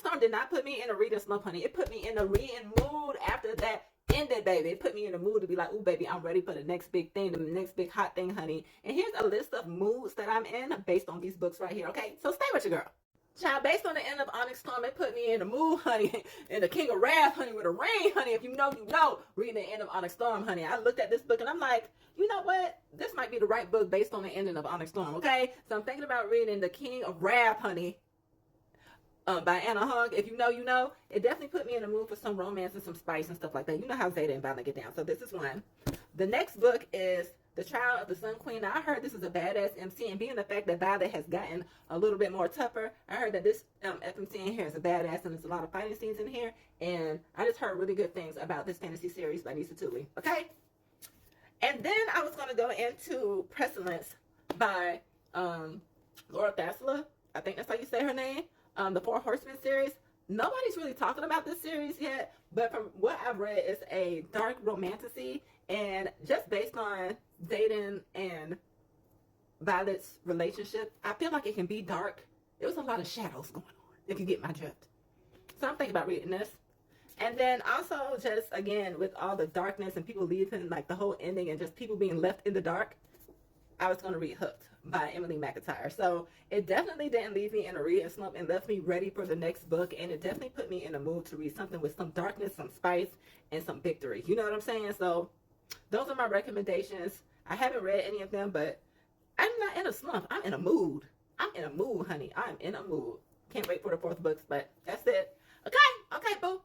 Onyx Storm did not put me in a reading slump, honey. It put me in a reading mood after that ended, baby. It put me in a mood to be like, ooh, baby, I'm ready for the next big thing, the next big hot thing, honey. And here's a list of moods that I'm in based on these books right here, okay? So stay with your girl. Child, based on the end of Onyx Storm, it put me in the mood, honey, in the King of Wrath, honey, with a ring, honey. If you know, you know, reading the end of Onyx Storm, honey. I looked at this book and I'm like, you know what? This might be the right book based on the ending of Onyx Storm, okay? So I'm thinking about reading the King of Wrath, honey, by Anna Hung. If you know, you know. It definitely put me in the mood for some romance and some spice and stuff like that. You know how Zeta and Violet get down. So this is one. The next book is The Trial of the Sun Queen. Now, I heard this is a badass MC, and being the fact that Violet has gotten a little bit more tougher, I heard that this FMC in here is a badass, and there's a lot of fighting scenes in here, and I just heard really good things about this fantasy series by Nisa Tully, okay? And then I was going to go into Precedence by Laura Thassler. I think that's how you say her name. The Four Horsemen series. Nobody's really talking about this series yet, but from what I've read, it's a dark romantasy, and just based on Xaden and Violet's relationship, I feel like it can be dark. There was a lot of shadows going on, if you get my drift. So I'm thinking about reading this. And then also, just again, with all the darkness and people leaving, like the whole ending and just people being left in the dark, I was going to read Hooked by Emily McIntyre. So it definitely didn't leave me in a reading slump and left me ready for the next book. And it definitely put me in a mood to read something with some darkness, some spice, and some victory. You know what I'm saying? So those are my recommendations. I haven't read any of them, but I'm not in a slump. I'm in a mood. I'm in a mood, honey. I'm in a mood. Can't wait for the fourth books, but that's it. Okay, boo.